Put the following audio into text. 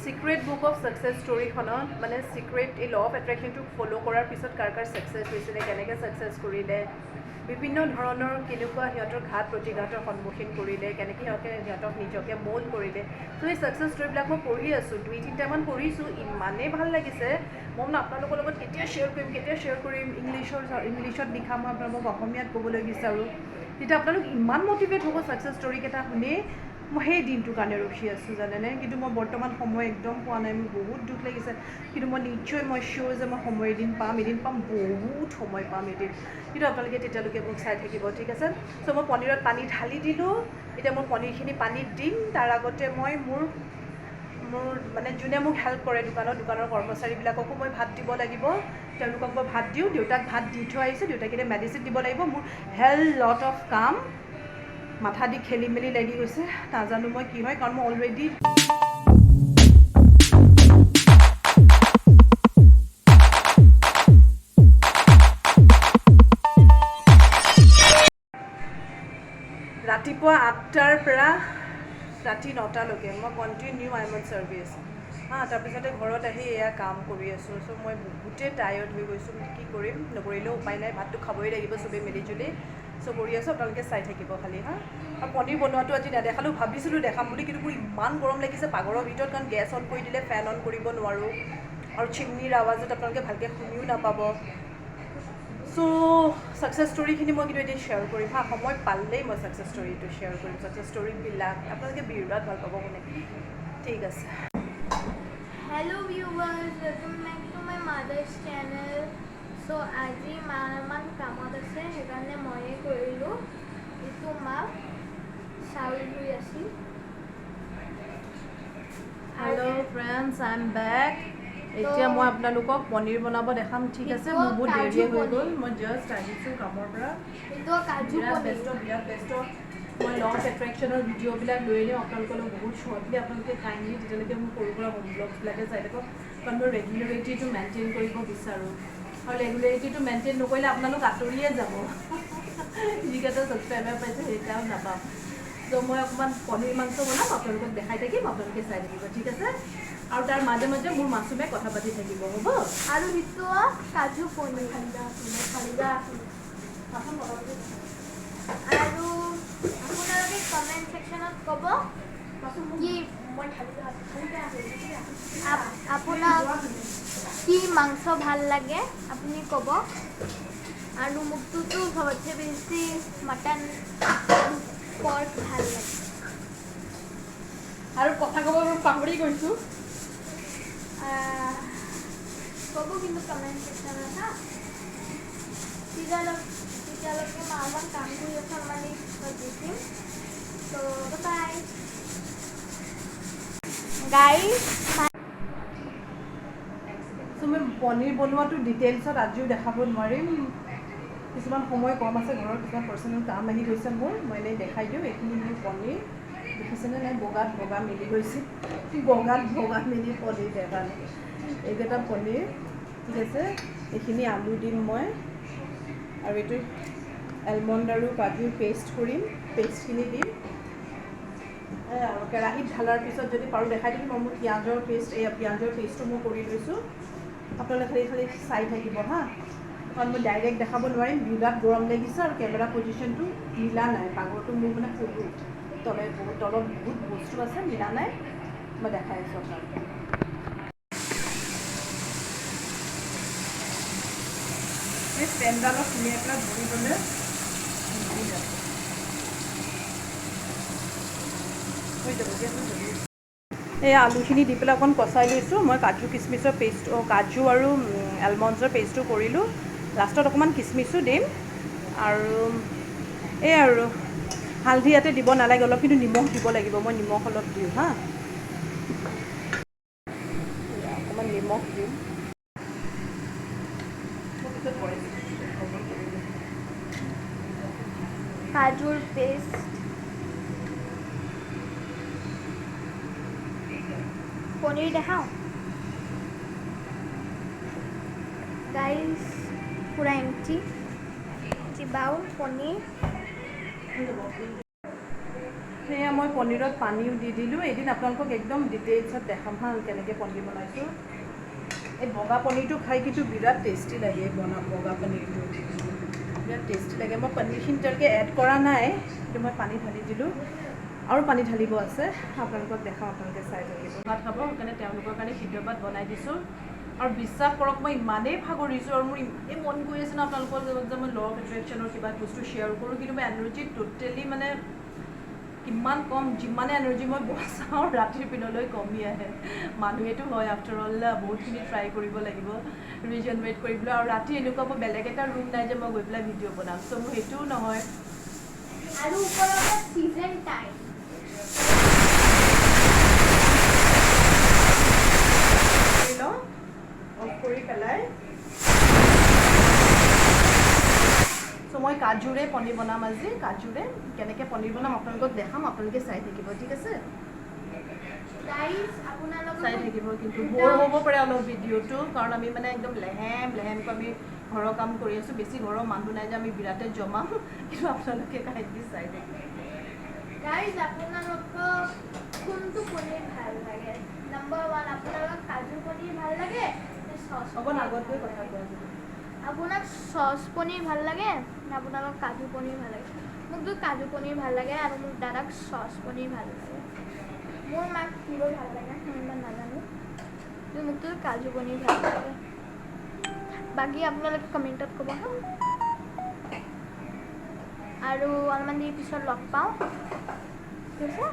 Secret book of success ষ্টৰীখনত মানে secret এই law of এট্ৰেকশ্যনটো follow' কৰাৰ পিছত কাৰ ছাকচেছ হৈছিলে, কেনেকৈ ছাকচেছ কৰিলে, বিভিন্ন ধৰণৰ কেনেকুৱা সিহঁতৰ ঘাত প্ৰতিঘাতৰ সন্মুখীন কৰিলে, কেনেকৈ সিহঁতক নিজকে মল্ড কৰিলে। ত' এই ছাকচেছ ষ্টৰীবিলাক মই পঢ়ি আছোঁ, 2-3টামান পঢ়িছোঁ, ইমানেই ভাল লাগিছে। মই মানে আপোনালোকৰ লগত কেতিয়া শ্বেয়াৰ কৰিম ইংলিছত লিখা মই আপোনালোকক অসমীয়াত ক'বলৈ বিচাৰোঁ। তেতিয়া আপোনালোক ইমান মটিভেট হ'ব ছাকচেছ ষ্টৰীকেইটা শুনি। মই সেই দিনটোৰ কাৰণে ৰখি আছোঁ জানেনে, কিন্তু মই বৰ্তমান সময় একদম পোৱা নাই, মোৰ বহুত দুখ লাগিছে। কিন্তু মই নিশ্চয় চিয়'ৰ যে মই সময় এদিন পাম, বহুত সময় পাম এদিন। কিন্তু আপোনালোকে তেতিয়ালৈকে মোক চাই থাকিব, ঠিক আছে। চ' মই পনীৰত পানী ঢালি দিলোঁ, এতিয়া মই পনীৰখিনি পানীত দিম। তাৰ আগতে মই মোৰ মানে যোনে মোক হেল্প কৰে দোকানৰ কৰ্মচাৰীবিলাককো মই ভাত দিব লাগিব। তেওঁলোকক মই ভাত দিওঁ, দেউতাক ভাত দি থৈ আহিছোঁ, দেউতাক এতিয়া মেডিচিন দিব লাগিব। মোৰ লট অফ কাম, মাথা দি খেলি মেলি লাগি গৈছে, নাজানো মই কি হয়, কাৰণ মই অলৰেডি ৰাতিপুৱা 8টাৰ পৰা ৰাতি 9টালৈকে মই continue I am on service তাৰপিছতে ঘৰত আহি এয়া কাম কৰি আছোঁ। চ' মই বহুতেই টায়াৰ্ড হৈ গৈছোঁ, কি কৰিম, নকৰিলেও উপায় নাই, ভাতটো খাবই লাগিব চবেই মিলিজুলি। চ' কৰি আছোঁ, আপোনালোকে চাই থাকিব খালি আৰু পনীৰ বনোৱাটো আজি নেদেখালোঁ, ভাবিছিলোঁ দেখাম বুলি, কিন্তু মোৰ ইমান গৰম লাগিছে পাকঘৰৰ ভিতৰত, কাৰণ গেছ অন কৰি দিলে ফেন অন কৰিব নোৱাৰোঁ, আৰু চিমনিৰ আৱাজত আপোনালোকে ভালকৈ শুনিও নাপাব। চ' ছাকচেছ ষ্টৰীখিনি মই কিন্তু এদিন শ্বেয়াৰ কৰিম সময় পালেই মই ছাকচেছ ষ্টৰীটো শ্বেয়াৰ কৰিম। ছাকচেছ ষ্টৰীবিলাক আপোনালোকে বিৰাট ভাল পাব শুনি, ঠিক আছে। Hello viewers, welcome back to my mother's channel. So আজি মান কামত আছে, সেইকাৰণে ময়ে কৰিলোঁ। এইটো মা চাউল ধুই আছিল। Hello' friends, I am back. এতিয়া মই আপোনালোকক পনীৰ বনাব দেখাম, ঠিক আছে। মোৰ বহুত দেৰিয়ে হৈ গ'ল, মই জাষ্ট আহিছোঁ কামৰ পৰা। বিৰাট ব্যস্ত। মই ল অফ এট্ৰেকশ্যনৰ ভিডিঅ'বিলাক লৈ আনিম আপোনালোকক বহুত শ্বৰ্টলি, আপোনালোকে কাইণ্ডলি তেতিয়ালৈকে মোৰ সৰু সুৰা হোম ব্লগছবিলাকে চাই থাকক, কাৰণ মই ৰেগুলাৰিটিটো মেইনটেইন কৰিব বিচাৰোঁ। আৰু ৰেগুলাৰিটিটো মেইনটেইন নকৰিলে আপোনালোক আঁতৰিয়ে যাব, যিকেইটা ছাবস্ক্ৰাইবাৰ পাইছে সেইকেইটাও নাপাম। ত' মই অকণমান পনীৰ মাংস বনাম, আপোনালোকক দেখাই থাকিম, আপোনালোকে চাই থাকিব, ঠিক আছে। আৰু তাৰ মাজে মাজে মোৰ মাছুমে কথা পাতি থাকিব, হ'ব। আৰু সেইটো কাজু পনীৰ আৰু আপোনালোকে কমেণ্ট ছেকশ্যনত ক'ব কি আপোনাক কি মাংস ভাল লাগে, আপুনি ক'ব। আৰু মোকটোতো সবতছে বেছি মটন পৰ্ক ভাল লাগে। আৰু কথা ক'ব মই পাহৰি গৈছোঁ, ক'ব কিন্তু কমেণ্ট ছেকশ্যনত তেতিয়ালৈকে মই অলপমান কাম কৰি আছোঁ, অলপমান দি দিম। ত' বাই গাইজ। চ' মই পনীৰ বনোৱাটো ডিটেইলছত আজিও দেখাব নোৱাৰিম, কিছুমান সময় কম আছে, ঘৰত কিছুমান পাৰ্চনেল কাম আহি গৈছে মোৰ, মই এনেই দেখাই দিওঁ। এইখিনি মোৰ পনীৰ দেখিছেনে নাই, বগাত বগা মিলি গৈছে, বগাত বগা মিলি পনীৰ দেখা নাই, এইকেইটা পনীৰ, ঠিক আছে। এইখিনি আলু দিম মই, আৰু এইটো এলমণ্ড আৰু কাজুৰ পেষ্ট কৰিম, পেষ্টখিনি দিম। আৰু কেৰাহীত ঢালাৰ পিছত যদি পাৰোঁ দেখাই দিম। মই মোৰ পিঁয়াজৰ পেষ্টটো মই কৰি লৈছোঁ, আপোনালোকে খালি চাই থাকিব কাৰণ মই ডাইৰেক্ট দেখাব নোৱাৰিম, বিৰাট গৰম লাগিছে আৰু কেমেৰা পজিশ্যনটো মিলা নাই, পাকঘৰটো মোৰ মানে সৰু, তলত বহুত বস্তু আছে, মিলা নাই। মই দেখাই আছোঁ আপোনালোকে। এই পেনডালত সুমিয়াই পেলাই ধৰি গ'লে হৈ যাব দিয়া। এই আলুখিনি দি পেলাই অকণ কচাই লৈছোঁ। মই কাজু কিচমিচৰ কাজু আৰু এলমণ্ডছৰ পেষ্টটো কৰিলোঁ, লাষ্টত অকণমান কিচমিচো দিম। আৰু এই আৰু হালধি ইয়াতে দিব নালাগে, অলপ কিন্তু নিমখ দিব লাগিব, মই নিমখ অলপ দিওঁ অকণমান নিমখ দিম। কাজুৰ পেষ্ট, পনীৰ দেখাওঁ গাইজ, পূৰা এমটি বাউল পনীৰ। সেয়া মই পনীৰত পানীও দি দিলোঁ। এদিন আপোনালোকক একদম ডিটেইলছত দেখাম হা কেনেকৈ পনীৰ বনাইছোঁ। এই বগা পনীৰটো খাই কিন্তু বিৰাট টেষ্টি লাগে। বগা পনীৰটো বিৰাট টেষ্টি লাগে। মই পনীৰখিনি তেওঁলোকে এড কৰা নাই, কিন্তু মই পানী ঢালি দিলোঁ আৰু পানী ঢালিব আছে। আপোনালোকক দেখাওঁ, আপোনালোকে চাই থাকিব। ভাত খাব সেইকাৰণে তেওঁলোকৰ কাৰণে সিদ্ধ ভাত বনাই দিছোঁ। আৰু বিশ্বাস কৰক মই ইমানেই ভাগৰিছোঁ আৰু মোৰ ইমানেই মন গৈ আছে ন আপোনালোকৰ লগত যে মই ল অফ এট্ৰেকশ্যনৰ কিবা বস্তু শ্বেয়াৰ কৰোঁ, কিন্তু মই এনাৰ্জি টোটেলি মানে কিমান কম, যিমানে এনাৰ্জি মই বচাওঁ ৰাতিৰ পিনলৈ কমি আহে। মানুহেতো হয় আফটাৰ অল, বহুতখিনি ট্ৰাই কৰিব লাগিব ৰিজেনেৰেট কৰিবলৈ। আৰু ৰাতি এনেকুৱা মই বেলেগ এটা ৰুম নাই যে মই গৈ পেলাই ভিডিঅ' বনাম, চ' মোৰ সেইটোও নহয়। আৰু ওপৰতে চিজন টাইম অফ কৰি পেলাই চ' মই কাজুৰে পনীৰ বনাম আজি। কাজুৰে কেনেকৈ পনীৰ বনাম আপোনালোকক দেখাম, আপোনালোকে চাই থাকিব, ঠিক আছে? গাইজ আপোনালোকে চাই থাকিব, কিন্তু বৰ হ'ব পাৰে অলপ ভিডিঅ'টো, কাৰণ আমি মানে একদম লেহেমকৈ আমি ঘৰৰ কাম কৰি আছোঁ। বেছি ঘৰৰ মানুহ নাই যে আমি বিৰাটে জমাম, কিন্তু আপোনালোকে কাইণ্ডলি চাই থাকিব। গাইজ আপোনালোকক কোনটো পনীৰ ভাল লাগে? নম্বৰ 1 আপোনালোকক কাজু পনীৰ ভাল লাগে নে চচ? অকণ আগত গৈ কথা কোৱা। আপোনাক চচ পনীৰ ভাল লাগে নে আপোনালোক কাজু পনীৰ ভাল লাগে? মোকতো কাজু পনীৰ ভাল লাগে আৰু মোক দাদাক চচ পনীৰ ভাল লাগে। মোৰ মাক কিবোৰ ভাল লাগে মই ইমান নাজানো, কিন্তু মোকতো কাজু পনীৰ ভাল লাগে। বাকী আপোনালোকে কমেণ্টত ক'ব হা। আৰু অলপমান দেৰি পিছত লগ পাওঁ, ঠিক আছে?